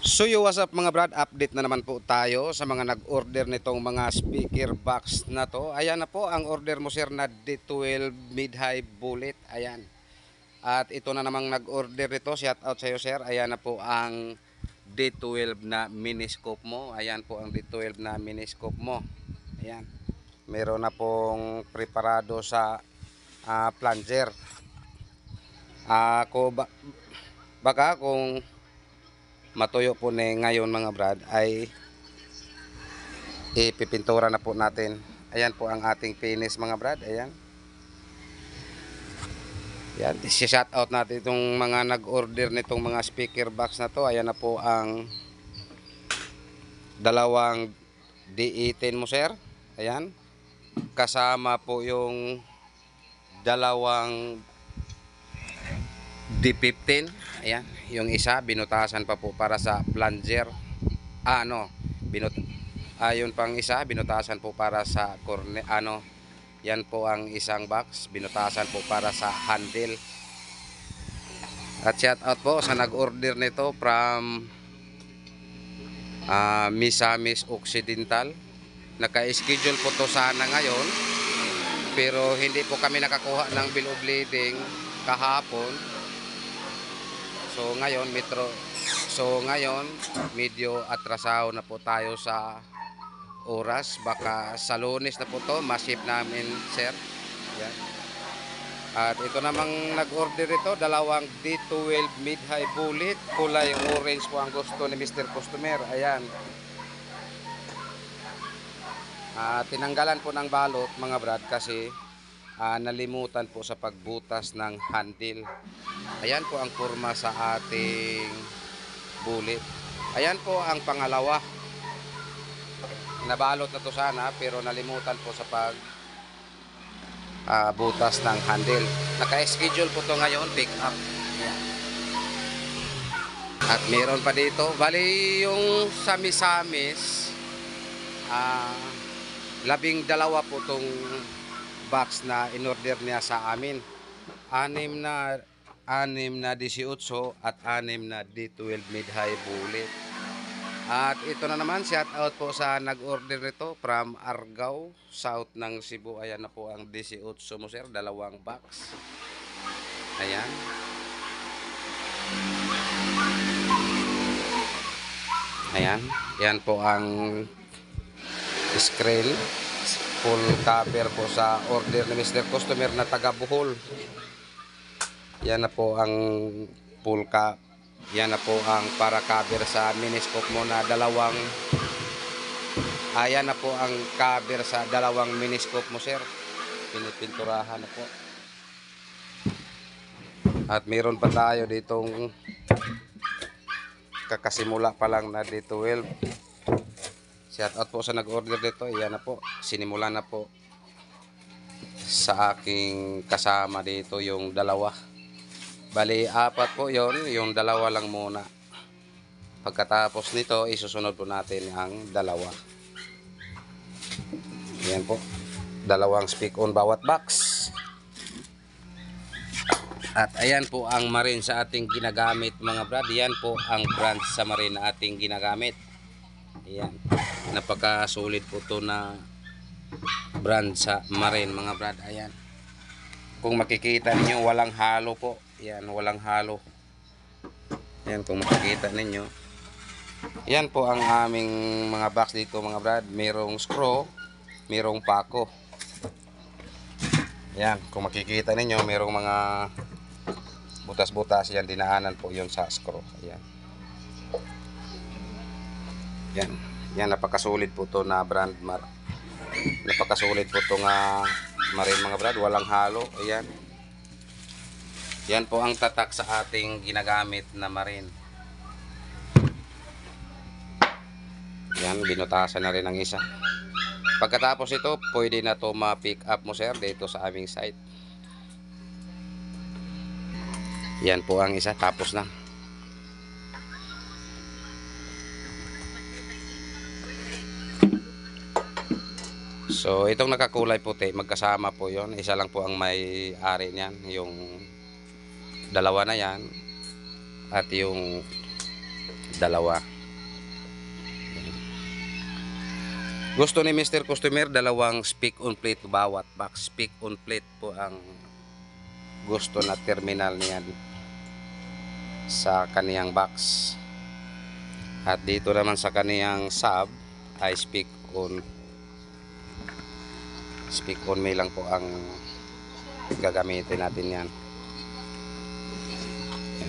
So yo, what's up mga brad, update na naman po tayo sa mga nag-order nitong mga speaker box na to. Ayan na po ang order mo sir na D12 mid-high bullet. Ayan. At ito na namang nag-order nito, shout out sa iyo sir. Ayan na po ang D12 na miniscope mo. Ayan po ang D12 na miniscope mo. Ayan. Meron na pong preparado sa plunger. Ako baka kung matuyo po ni ngayon mga brad ay ipipintura na po natin. Ayan po ang ating finish mga brad. Ayan. Yan, i-shout out natin itong mga nag-order nitong mga speaker box na to. Ayan na po ang dalawang D18 mo sir. Ayan. Kasama po yung dalawang D15. Ayan, yung isa binutasan pa po para sa plunger. Yun pang isa binutasan po para sa yan po ang isang box, binutasan po para sa handle. At shout out po sa nag-order nito from Misamis Occidental. Naka-schedule po to sana ngayon, pero hindi po kami nakakuha ng bill of lading kahapon. So ngayon medyo atrasaho na po tayo sa oras. Baka sa Lunes na po to ma-ship namin sir. Yan. At ito namang nag-order ito, dalawang D12 mid-high bullet, kulay orange po ang gusto ni Mr. Customer. Ayan. Tinanggalan po ng balot mga brad kasi nalimutan po sa pagbutas ng handle. Ayan po ang kurma sa ating bullet. Ayan po ang pangalawa. Nabalot na to sana pero nalimutan po sa butas ng handle. Naka-schedule po to ngayon, pick up. Ayan. At meron pa dito, bali yung Samis-Samis, 12 po tong box na in-order niya sa amin. 6 na 18 at 6 na D12 mid-high bullet. At ito na naman, shout out po sa nag-order nito from Argao, south ng Cebu. Ayan na po ang 18 mo sir, dalawang box. Ayan. Ayan. Yan po ang screen. Full cover po sa order ni Mr. Customer na taga Bohol. Yan na po ang full cover. Yan na po ang para cover sa miniscope mo na dalawang. Ayan na po ang cover sa dalawang miniscope mo sir. Pinipinturahan na po. At meron pa tayo ditong kakasimula pa lang na D12. Shout out po sa nag-order dito. Yan na po. Sinimula na po sa aking kasama dito yung dalawa. Bali, 4 po yon, yung dalawa lang muna. Pagkatapos nito, isusunod po natin ang dalawa. Yan po. Dalawang speak on bawat box. At ayan po ang marine sa ating ginagamit mga brad. Yan po ang brand sa marine na ating ginagamit. Ayan. Napaka-solid po to na brand sa marine mga brad. Ayan. Kung makikita niyo walang halo po. Yan, walang halo. Yan, kung makikita ninyo. Yan po ang aming mga box dito mga brad. Merong screw, merong pako. Yan, kung makikita ninyo, merong mga butas-butas. Yan, dinaanan po yun sa screw. Ayan. Yan, yan, napakasulit po to na brand. Napakasulit po to nga marine mga brad. Walang halo. Ayan. Yan po ang tatak sa ating ginagamit na marine. Yan, binutasan na rin ang isa. Pagkatapos ito, pwede na to ma-pick up mo sir dito sa aming site. Yan po ang isa, tapos na. So, itong nakakulay puti, magkasama po yon. Isa lang po ang may-ari niyan, yung dalawa na yan. At yung dalawa. Gusto ni Mr. Customer, dalawang speak on plate bawat box. Speak on plate po ang gusto na terminal niyan sa kaniyang box. At dito naman sa kaniyang sub ay speak on me lang po ang gagamitin natin yan.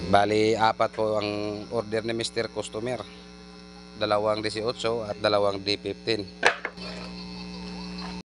Bali, apat po ang order ni Mr. Customer. Dalawang 18 at dalawang D15.